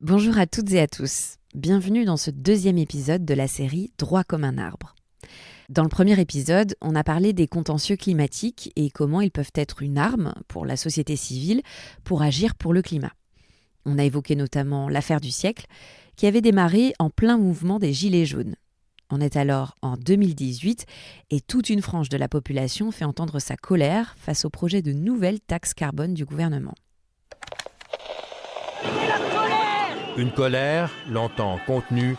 Bonjour à toutes et à tous. Bienvenue dans ce deuxième épisode de la série Droit comme un arbre. Dans le premier épisode, on a parlé des contentieux climatiques et comment ils peuvent être une arme pour la société civile pour agir pour le climat. On a évoqué notamment l'affaire du siècle qui avait démarré en plein mouvement des Gilets jaunes. On est alors en 2018 et toute une frange de la population fait entendre sa colère face au projet de nouvelle taxe carbone du gouvernement. Une colère, longtemps contenue,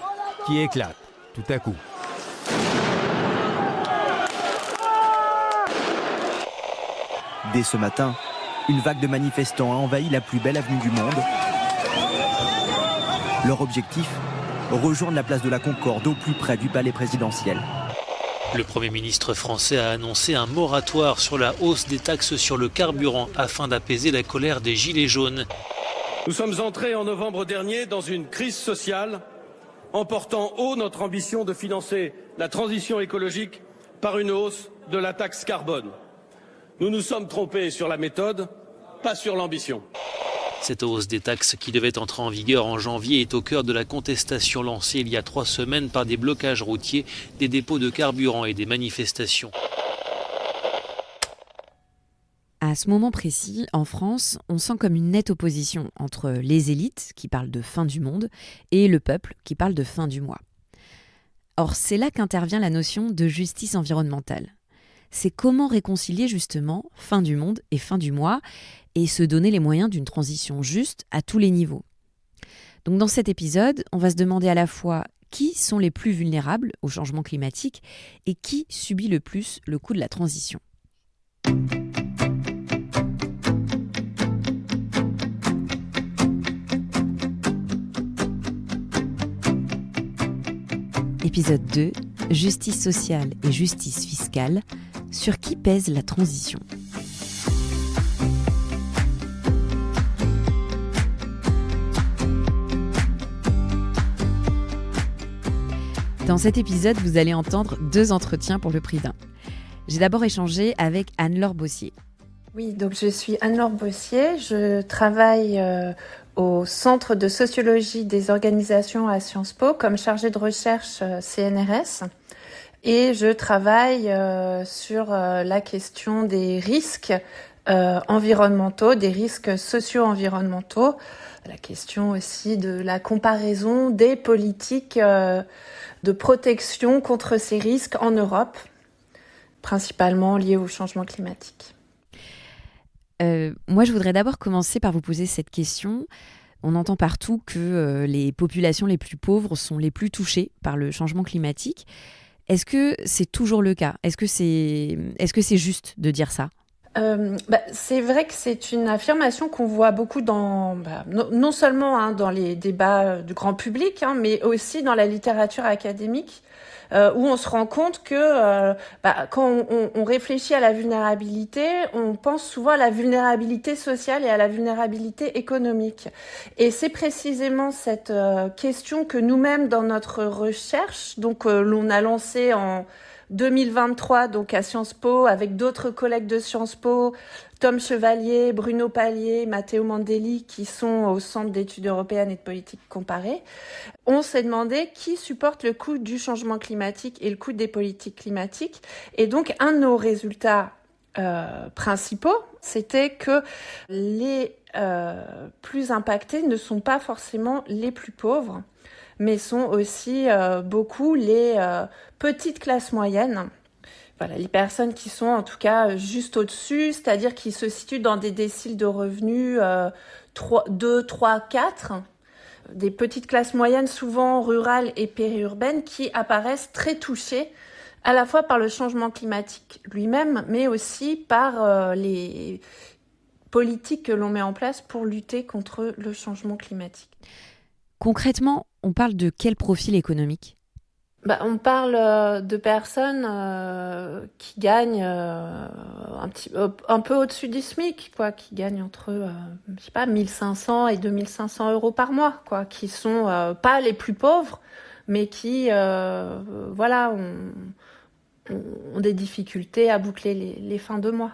qui éclate tout à coup. Dès ce matin, une vague de manifestants a envahi la plus belle avenue du monde. Leur objectif, rejoindre la place de la Concorde au plus près du palais présidentiel. Le Premier ministre français a annoncé un moratoire sur la hausse des taxes sur le carburant afin d'apaiser la colère des Gilets jaunes. Nous sommes entrés en novembre dernier dans une crise sociale en portant haut notre ambition de financer la transition écologique par une hausse de la taxe carbone. Nous nous sommes trompés sur la méthode, pas sur l'ambition. Cette hausse des taxes qui devait entrer en vigueur en janvier est au cœur de la contestation lancée il y a 3 semaines par des blocages routiers, des dépôts de carburant et des manifestations. À ce moment précis, en France, on sent comme une nette opposition entre les élites, qui parlent de fin du monde, et le peuple, qui parle de fin du mois. Or, c'est là qu'intervient la notion de justice environnementale. C'est comment réconcilier justement fin du monde et fin du mois, et se donner les moyens d'une transition juste à tous les niveaux. Donc dans cet épisode, on va se demander à la fois qui sont les plus vulnérables au changement climatique et qui subit le plus le coût de la transition. Épisode 2, justice sociale et justice fiscale, sur qui pèse la transition ? Dans cet épisode, vous allez entendre 2 entretiens pour le prix d'un. J'ai d'abord échangé avec Anne-Laure Bossier. Oui, donc je suis Anne-Laure Bossier, je travaille au Centre de sociologie des organisations à Sciences Po comme chargée de recherche CNRS et je travaille sur la question des risques environnementaux, des risques socio-environnementaux, la question aussi de la comparaison des politiques de protection contre ces risques en Europe, principalement liés au changement climatique. Moi, je voudrais d'abord commencer par vous poser cette question. On entend partout que les populations les plus pauvres sont les plus touchées par le changement climatique. Est-ce que c'est toujours le cas ? Est-ce que c'est juste de dire ça ? C'est vrai que c'est une affirmation qu'on voit beaucoup non seulement dans les débats du grand public, mais aussi dans la littérature académique, où on se rend compte que quand on réfléchit à la vulnérabilité, on pense souvent à la vulnérabilité sociale et à la vulnérabilité économique. Et c'est précisément cette question que nous-mêmes, dans notre recherche, l'on a lancée en 2023, donc à Sciences Po, avec d'autres collègues de Sciences Po, Tom Chevalier, Bruno Palier, Matteo Mandelli, qui sont au Centre d'études européennes et de politique comparée. On s'est demandé qui supporte le coût du changement climatique et le coût des politiques climatiques. Et donc, un de nos résultats principaux, c'était que les plus impactés ne sont pas forcément les plus pauvres, mais sont aussi beaucoup les petites classes moyennes. Voilà, les personnes qui sont en tout cas juste au-dessus, c'est-à-dire qui se situent dans des déciles de revenus 2, 3, 4, des petites classes moyennes souvent rurales et périurbaines qui apparaissent très touchées à la fois par le changement climatique lui-même, mais aussi par les politiques que l'on met en place pour lutter contre le changement climatique. Concrètement, on parle de quel profil économique ? On parle de personnes qui gagnent un peu au-dessus du SMIC, qui gagnent entre 1500 et 2500 euros par mois, qui sont pas les plus pauvres, mais qui ont des difficultés à boucler les fins de mois,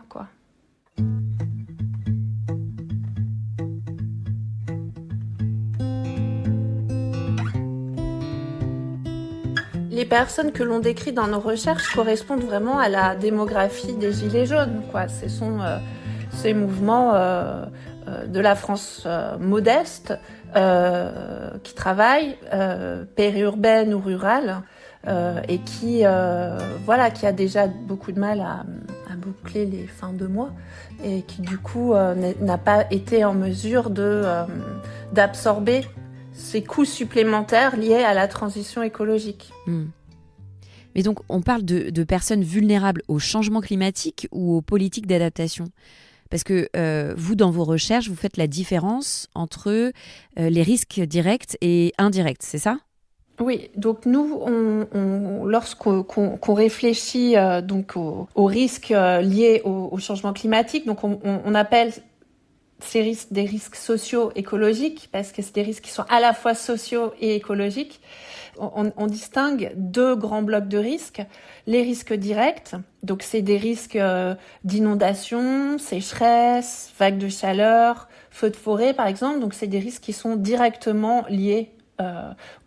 les personnes que l'on décrit dans nos recherches correspondent vraiment à la démographie des Gilets jaunes, quoi. Ce sont ces mouvements de la France modeste qui travaillent, périurbaine ou rurale, et qui a déjà beaucoup de mal à boucler les fins de mois et qui du coup n'a pas été en mesure d'absorber ces coûts supplémentaires liés à la transition écologique. Mais donc, on parle de personnes vulnérables au changement climatique ou aux politiques d'adaptation ? Parce que vous, dans vos recherches, vous faites la différence entre les risques directs et indirects, c'est ça ? Oui, donc nous, lorsqu'on réfléchit donc aux risques liés au changement climatique, donc on appelle ces risques des risques socio-écologiques, parce que c'est des risques qui sont à la fois sociaux et écologiques. On distingue 2 grands blocs de risques. Les risques directs, donc c'est des risques d'inondation, sécheresse, vagues de chaleur, feux de forêt par exemple. Donc c'est des risques qui sont directement liés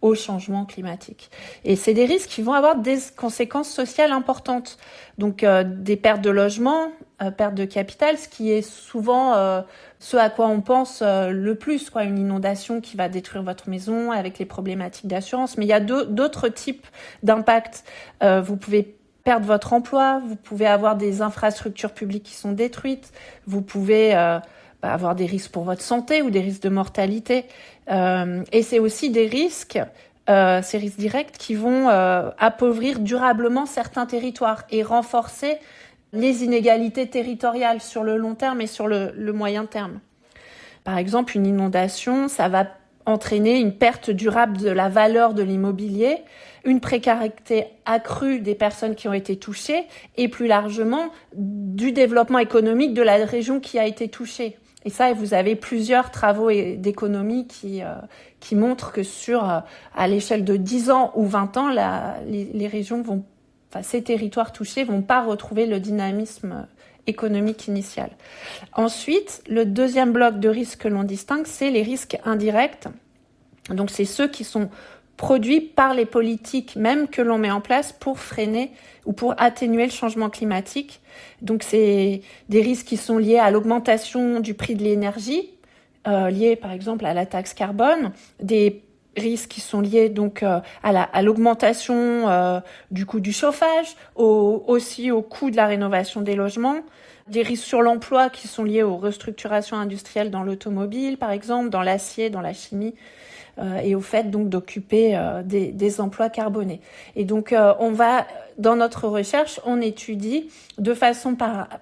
au changement climatique. Et c'est des risques qui vont avoir des conséquences sociales importantes. Donc des pertes de logement, perte de capital, ce qui est souvent ce à quoi on pense le plus, quoi, une inondation qui va détruire votre maison avec les problématiques d'assurance. Mais il y a d'autres types d'impacts. Vous pouvez perdre votre emploi, vous pouvez avoir des infrastructures publiques qui sont détruites, vous pouvez avoir des risques pour votre santé ou des risques de mortalité. Et c'est aussi des risques, ces risques directs, qui vont appauvrir durablement certains territoires et renforcer les inégalités territoriales sur le long terme et sur le moyen terme. Par exemple, une inondation, ça va entraîner une perte durable de la valeur de l'immobilier, une précarité accrue des personnes qui ont été touchées et plus largement du développement économique de la région qui a été touchée. Et ça, vous avez plusieurs travaux d'économie qui montrent que à l'échelle de 10 ans ou 20 ans, les régions ces territoires touchés vont pas retrouver le dynamisme économique initial. Ensuite, le deuxième bloc de risques que l'on distingue, c'est les risques indirects. Donc, c'est ceux qui sont produits par les politiques même que l'on met en place pour freiner ou pour atténuer le changement climatique. Donc, c'est des risques qui sont liés à l'augmentation du prix de l'énergie, liés par exemple à la taxe carbone, des risques qui sont liés donc à l'augmentation du coût du chauffage, aussi au coût de la rénovation des logements, des risques sur l'emploi qui sont liés aux restructurations industrielles dans l'automobile, par exemple, dans l'acier, dans la chimie, et au fait donc d'occuper des emplois carbonés. Et donc dans notre recherche, on étudie de façon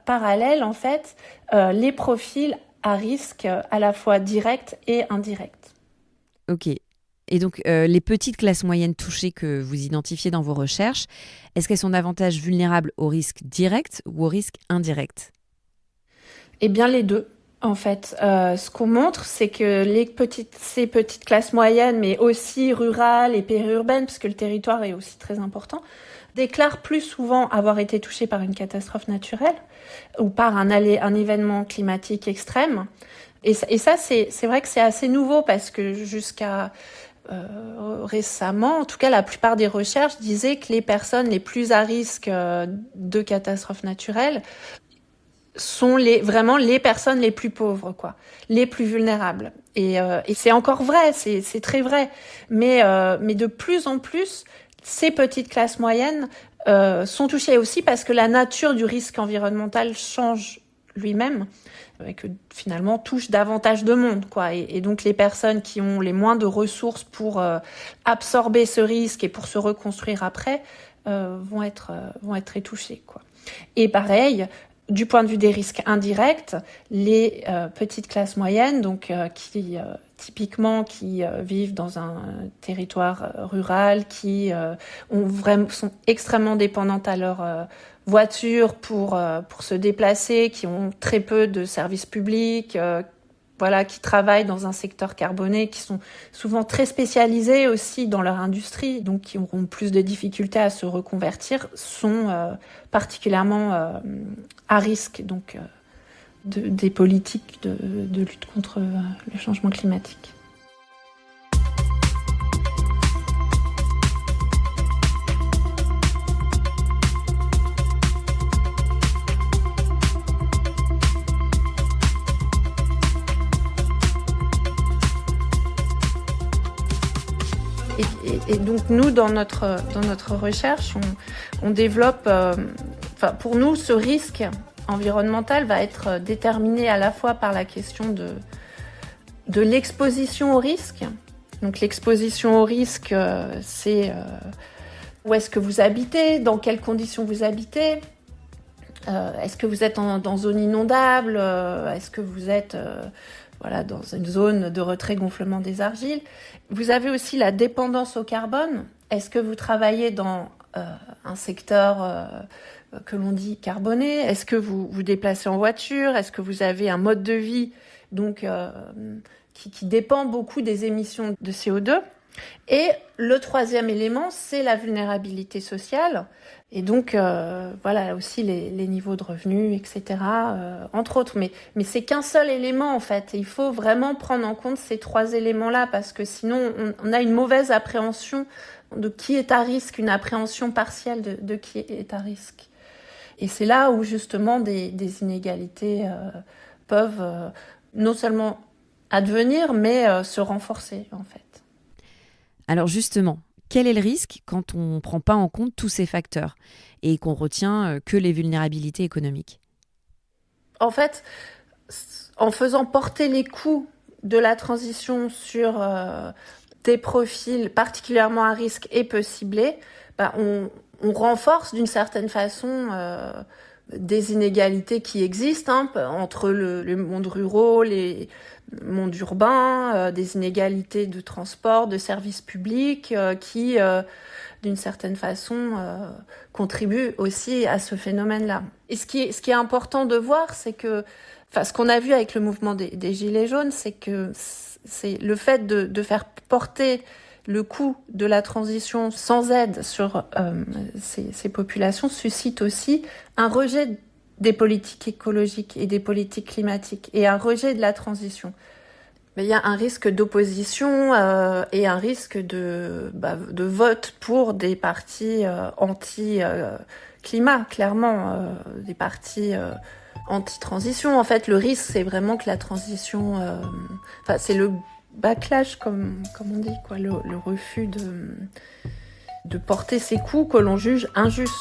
parallèle en fait les profils à risque à la fois direct et indirect. Ok. Et donc, les petites classes moyennes touchées que vous identifiez dans vos recherches, est-ce qu'elles sont davantage vulnérables au risque direct ou au risque indirect ? Eh bien, les deux, en fait. Ce qu'on montre, c'est que ces petites classes moyennes, mais aussi rurales et périurbaines, puisque le territoire est aussi très important, déclarent plus souvent avoir été touchées par une catastrophe naturelle ou par un événement climatique extrême. Et ça, c'est vrai que c'est assez nouveau parce que jusqu'à récemment, en tout cas, la plupart des recherches disaient que les personnes les plus à risque de catastrophes naturelles sont vraiment les personnes les plus pauvres, quoi, les plus vulnérables. Et c'est encore vrai, c'est très vrai. Mais de plus en plus, ces petites classes moyennes sont touchées aussi parce que la nature du risque environnemental change lui-même et que finalement touche davantage de monde, quoi. Et donc les personnes qui ont les moins de ressources pour absorber ce risque et pour se reconstruire après vont être très touchées, quoi. Et pareil, du point de vue des risques indirects, les petites classes moyennes, donc qui typiquement vivent dans un territoire rural, qui sont extrêmement dépendantes à leur voiture pour se déplacer, qui ont très peu de services publics, qui travaillent dans un secteur carboné, qui sont souvent très spécialisés aussi dans leur industrie, donc qui auront plus de difficultés à se reconvertir, sont particulièrement à risque donc des politiques de lutte contre le changement climatique. Et donc nous, dans notre recherche, on développe... pour nous, ce risque environnemental va être déterminé à la fois par la question de l'exposition au risque. Donc l'exposition au risque, c'est où est-ce que vous habitez, dans quelles conditions vous habitez, est-ce que vous êtes dans zone inondable, est-ce que vous êtes dans une zone de retrait gonflement des argiles. Vous avez aussi la dépendance au carbone. Est-ce que vous travaillez dans un secteur que l'on dit carboné? Est-ce que vous vous déplacez en voiture? Est-ce que vous avez un mode de vie donc, qui dépend beaucoup des émissions de CO2? Et le troisième élément, c'est la vulnérabilité sociale. Et donc, aussi les niveaux de revenus, etc., entre autres. Mais c'est qu'un seul élément, en fait. Et il faut vraiment prendre en compte ces trois éléments-là, parce que sinon, on a une mauvaise appréhension de qui est à risque, une appréhension partielle de qui est à risque. Et c'est là où, justement, des inégalités peuvent non seulement advenir, mais se renforcer, en fait. Alors justement, quel est le risque quand on ne prend pas en compte tous ces facteurs et qu'on retient que les vulnérabilités économiques? En fait, en faisant porter les coûts de la transition sur des profils particulièrement à risque et peu ciblés, on renforce d'une certaine façon des inégalités qui existent entre le monde rural, les monde urbain, des inégalités de transport, de services publics qui, d'une certaine façon, contribuent aussi à ce phénomène-là. Et ce qui est important de voir, c'est que, ce qu'on a vu avec le mouvement des Gilets jaunes, c'est que c'est le fait de faire porter le coût de la transition sans aide sur ces populations suscite aussi un rejet des politiques écologiques et des politiques climatiques et un rejet de la transition. Mais il y a un risque d'opposition et un risque de vote pour des partis anti-climat, clairement, des partis anti-transition. En fait, le risque, c'est vraiment que la transition... c'est le backlash, comme on dit, quoi, le refus de porter ces coûts que l'on juge injustes.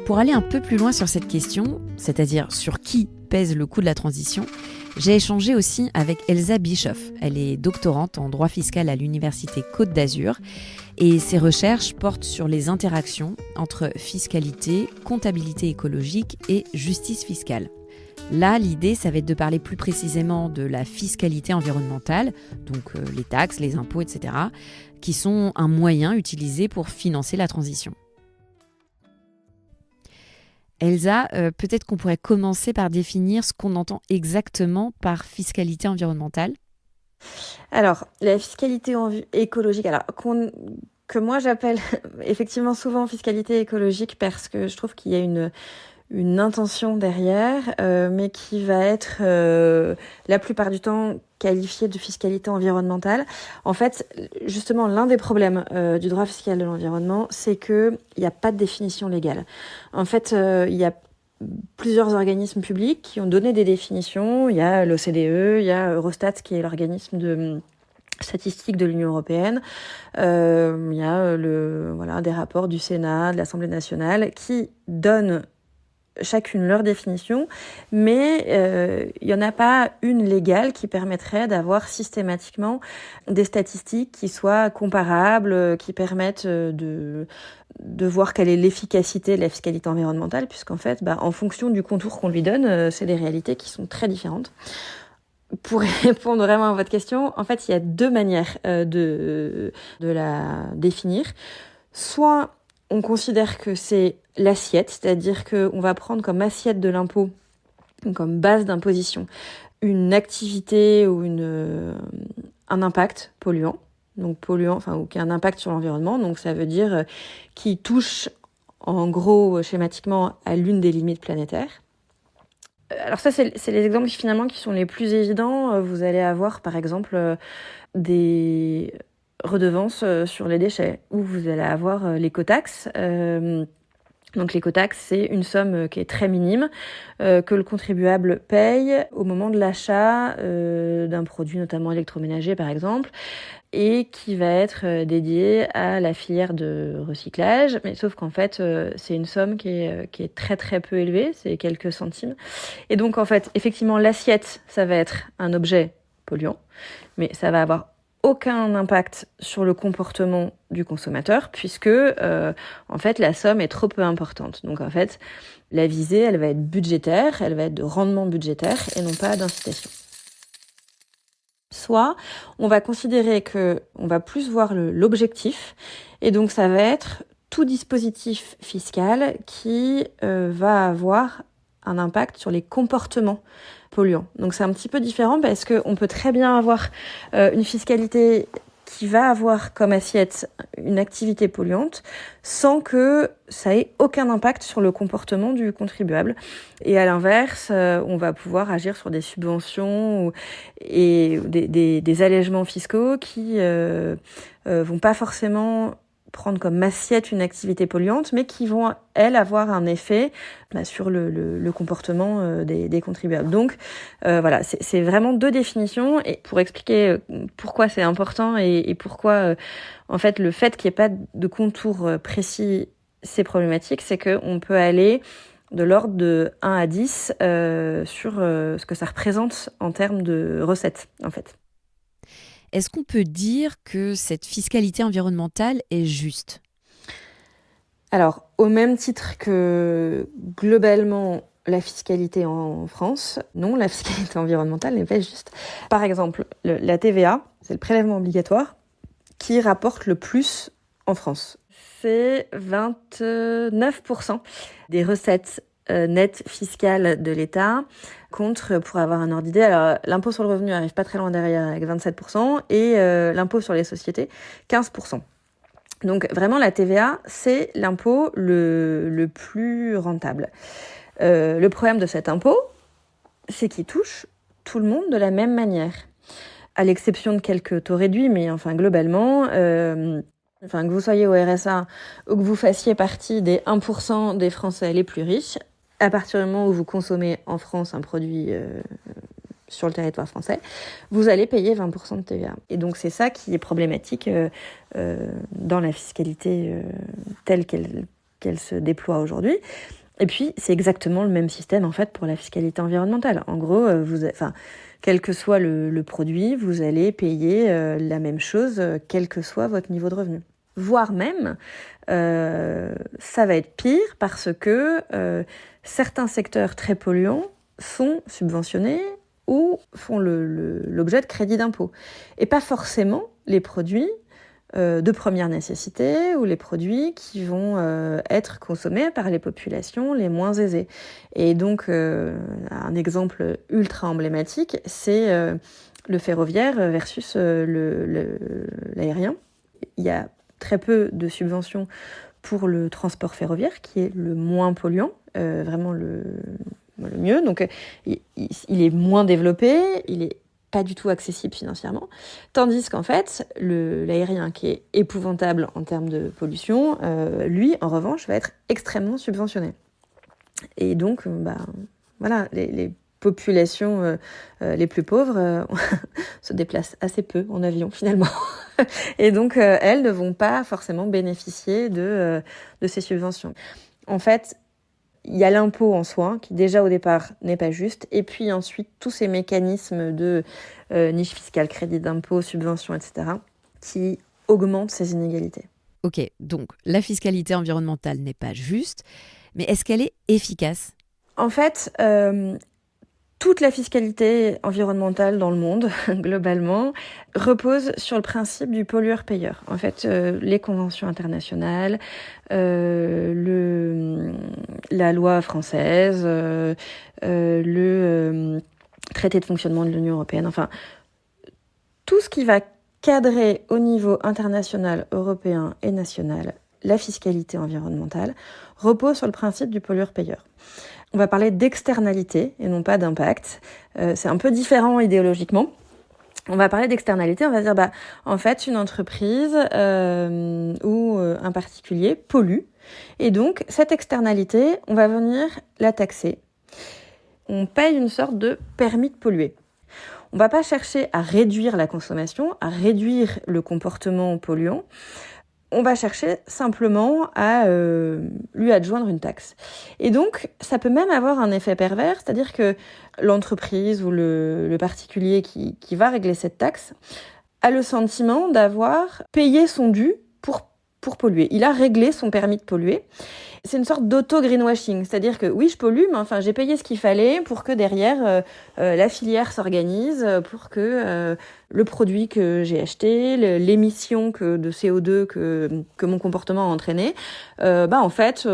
Pour aller un peu plus loin sur cette question, c'est-à-dire sur qui pèse le coût de la transition, j'ai échangé aussi avec Elsa Bischoff. Elle est doctorante en droit fiscal à l'Université Côte d'Azur et ses recherches portent sur les interactions entre fiscalité, comptabilité écologique et justice fiscale. Là, l'idée, ça va être de parler plus précisément de la fiscalité environnementale, donc les taxes, les impôts, etc., qui sont un moyen utilisé pour financer la transition. Elsa, peut-être qu'on pourrait commencer par définir ce qu'on entend exactement par fiscalité environnementale. Alors, la fiscalité écologique, que moi j'appelle effectivement souvent fiscalité écologique parce que je trouve qu'il y a une intention derrière, mais qui va être la plupart du temps qualifiée de fiscalité environnementale. En fait, justement, l'un des problèmes du droit fiscal de l'environnement, c'est qu'il n'y a pas de définition légale. En fait, il y a plusieurs organismes publics qui ont donné des définitions. Il y a l'OCDE, il y a Eurostat, qui est l'organisme de statistiques de l'Union européenne. Il y a des rapports du Sénat, de l'Assemblée nationale, qui donnent chacune leur définition, mais il n'y en a pas une légale qui permettrait d'avoir systématiquement des statistiques qui soient comparables, qui permettent de voir quelle est l'efficacité de la fiscalité environnementale, puisqu'en fait, en fonction du contour qu'on lui donne, c'est des réalités qui sont très différentes. Pour répondre vraiment à votre question, en fait, il y a deux manières de la définir. Soit on considère que c'est l'assiette, c'est-à-dire qu'on va prendre comme assiette de l'impôt, comme base d'imposition, une activité ou un impact polluant, ou qui a un impact sur l'environnement. Donc ça veut dire qui touche en gros schématiquement à l'une des limites planétaires. Alors ça, c'est les exemples finalement qui sont les plus évidents. Vous allez avoir par exemple des redevance sur les déchets, où vous allez avoir l'écotaxe. Donc l'écotaxe, c'est une somme qui est très minime, que le contribuable paye au moment de l'achat d'un produit, notamment électroménager par exemple, et qui va être dédiée à la filière de recyclage. Mais sauf qu'en fait, c'est une somme qui est très très peu élevée, c'est quelques centimes. Et donc en fait, effectivement, l'assiette, ça va être un objet polluant, mais ça va avoir aucun impact sur le comportement du consommateur puisque en fait la somme est trop peu importante. Donc en fait, la visée, elle va être budgétaire, elle va être de rendement budgétaire et non pas d'incitation. Soit on va considérer que on va plus voir l'objectif et donc ça va être tout dispositif fiscal qui va avoir un impact sur les comportements polluants. Donc c'est un petit peu différent parce qu'on peut très bien avoir une fiscalité qui va avoir comme assiette une activité polluante sans que ça ait aucun impact sur le comportement du contribuable. Et à l'inverse, on va pouvoir agir sur des subventions et des allègements fiscaux qui vont pas forcément prendre comme assiette une activité polluante, mais qui vont, elles, avoir un effet sur le comportement des contribuables. Donc, voilà, c'est vraiment deux définitions. Et pour expliquer pourquoi c'est important et pourquoi, en fait, le fait qu'il n'y ait pas de contour précis, c'est problématique, c'est qu'on peut aller de l'ordre de 1 à 10 sur ce que ça représente en termes de recettes, en fait. Est-ce qu'on peut dire que cette fiscalité environnementale est juste ? Alors, au même titre que globalement la fiscalité en France, non, la fiscalité environnementale n'est pas juste. Par exemple, la TVA, c'est le prélèvement obligatoire qui rapporte le plus en France. C'est 29% des recettes nettes fiscales de l'État contre, pour avoir un ordre d'idée, alors l'impôt sur le revenu arrive pas très loin derrière avec 27% et l'impôt sur les sociétés 15%. Donc vraiment la TVA c'est l'impôt le plus rentable. Le problème de cet impôt c'est qu'il touche tout le monde de la même manière, à l'exception de quelques taux réduits, mais enfin globalement que vous soyez au RSA ou que vous fassiez partie des 1% des Français les plus riches, à partir du moment où vous consommez en France un produit sur le territoire français, vous allez payer 20% de TVA. Et donc c'est ça qui est problématique dans la fiscalité telle qu'elle se déploie aujourd'hui. Et puis c'est exactement le même système en fait pour la fiscalité environnementale. En gros, quel que soit le produit, vous allez payer la même chose, quel que soit votre niveau de revenu. Voire même, ça va être pire parce que certains secteurs très polluants sont subventionnés ou font l'objet de crédits d'impôt. Et pas forcément les produits de première nécessité ou les produits qui vont être consommés par les populations les moins aisées. Et donc, un exemple ultra emblématique, c'est le ferroviaire versus l'aérien. Il y a très peu de subventions pour le transport ferroviaire, qui est le moins polluant, vraiment le mieux. Donc, il est moins développé, il est pas du tout accessible financièrement. Tandis qu'en fait, l'aérien, qui est épouvantable en termes de pollution, lui, en revanche, va être extrêmement subventionné. Et donc, voilà, les populations les plus pauvres se déplacent assez peu en avion finalement. Et donc, elles ne vont pas forcément bénéficier de ces subventions. En fait, il y a l'impôt en soi, qui déjà au départ n'est pas juste, et puis ensuite tous ces mécanismes de niche fiscale, crédit d'impôt, subvention, etc., qui augmentent ces inégalités. Ok, donc la fiscalité environnementale n'est pas juste, mais est-ce qu'elle est efficace ? En fait, toute la fiscalité environnementale dans le monde, globalement, repose sur le principe du pollueur-payeur. En fait, les conventions internationales, la loi française, le traité de fonctionnement de l'Union européenne, enfin, tout ce qui va cadrer au niveau international, européen et national la fiscalité environnementale repose sur le principe du pollueur-payeur. On va parler d'externalité et non pas d'impact. C'est un peu différent idéologiquement, On va parler d'externalité, on va dire, en fait, une entreprise ou un particulier pollue. Et donc, cette externalité, on va venir la taxer. On paye une sorte de permis de polluer. On ne va pas chercher à réduire la consommation, à réduire le comportement polluant. On va chercher simplement à lui adjoindre une taxe. Et donc, ça peut même avoir un effet pervers, c'est-à-dire que l'entreprise ou le particulier qui va régler cette taxe a le sentiment d'avoir payé son dû pour polluer. Il a réglé son permis de polluer. C'est une sorte d'auto-greenwashing, c'est-à-dire que oui, je pollue, mais enfin, j'ai payé ce qu'il fallait pour que derrière, la filière s'organise, pour que le produit que j'ai acheté, l'émission de CO2 que mon comportement a entraîné, en fait,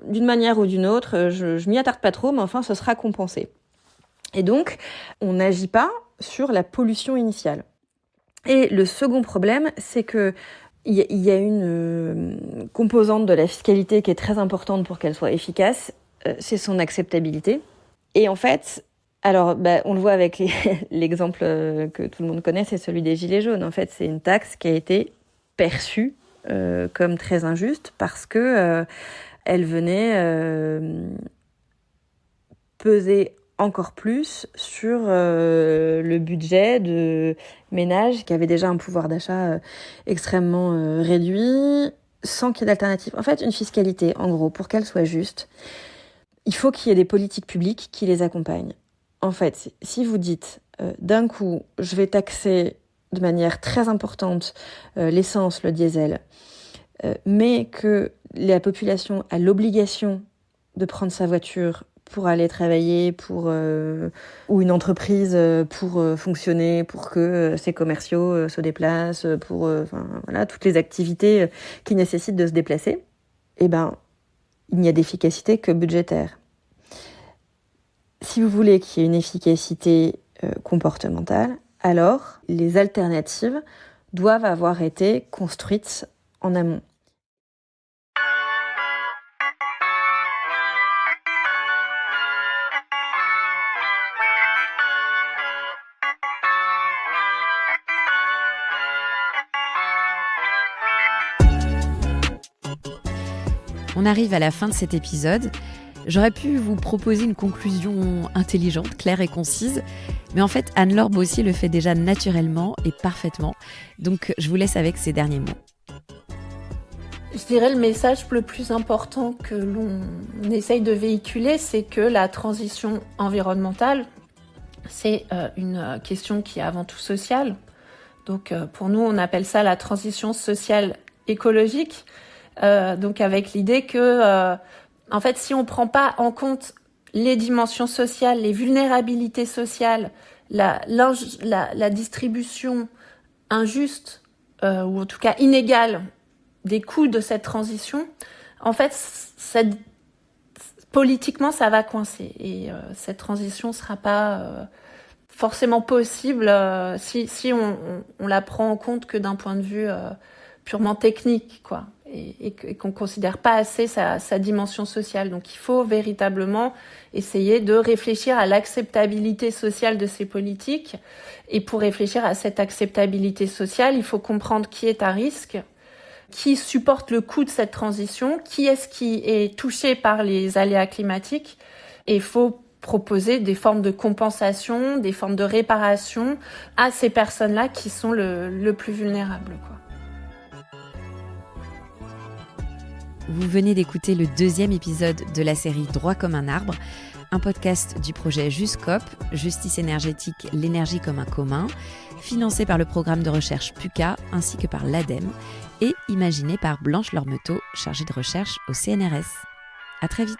d'une manière ou d'une autre, je m'y attarde pas trop, mais enfin, ce sera compensé. Et donc, on n'agit pas sur la pollution initiale. Et le second problème, c'est que il y a une composante de la fiscalité qui est très importante pour qu'elle soit efficace, c'est son acceptabilité. Et en fait, alors on le voit avec l'exemple que tout le monde connaît, c'est celui des gilets jaunes. En fait, c'est une taxe qui a été perçue comme très injuste parce que elle venait peser encore plus sur le budget de ménages qui avaient déjà un pouvoir d'achat extrêmement réduit, sans qu'il y ait d'alternative. En fait, une fiscalité, en gros, pour qu'elle soit juste, il faut qu'il y ait des politiques publiques qui les accompagnent. En fait, si vous dites d'un coup, je vais taxer de manière très importante l'essence, le diesel, mais que la population a l'obligation de prendre sa voiture pour aller travailler, ou une entreprise pour fonctionner, pour que ses commerciaux se déplacent, pour toutes les activités qui nécessitent de se déplacer, il n'y a d'efficacité que budgétaire. Si vous voulez qu'il y ait une efficacité comportementale, alors les alternatives doivent avoir été construites en amont. On arrive à la fin de cet épisode. J'aurais pu vous proposer une conclusion intelligente, claire et concise, mais en fait, Anne-Laure Bossier le fait déjà naturellement et parfaitement. Donc, je vous laisse avec ces derniers mots. Je dirais le message le plus important que l'on essaye de véhiculer, c'est que la transition environnementale, c'est une question qui est avant tout sociale. Donc, pour nous, on appelle ça la transition sociale écologique. Donc avec l'idée que, en fait, si on prend pas en compte les dimensions sociales, les vulnérabilités sociales, la distribution injuste ou en tout cas inégale des coûts de cette transition, en fait, politiquement, ça va coincer et cette transition sera pas forcément possible si on la prend en compte que d'un point de vue purement technique, quoi. Et qu'on ne considère pas assez sa dimension sociale. Donc il faut véritablement essayer de réfléchir à l'acceptabilité sociale de ces politiques. Et pour réfléchir à cette acceptabilité sociale, il faut comprendre qui est à risque, qui supporte le coût de cette transition, qui est-ce qui est touché par les aléas climatiques. Et il faut proposer des formes de compensation, des formes de réparation à ces personnes-là qui sont le plus vulnérables, quoi. Vous venez d'écouter le 2e épisode de la série Droit comme un arbre, un podcast du projet JUSCOP, Justice énergétique, l'énergie comme un commun, financé par le programme de recherche PUCA ainsi que par l'ADEME et imaginé par Blanche Lormeteau, chargée de recherche au CNRS. À très vite.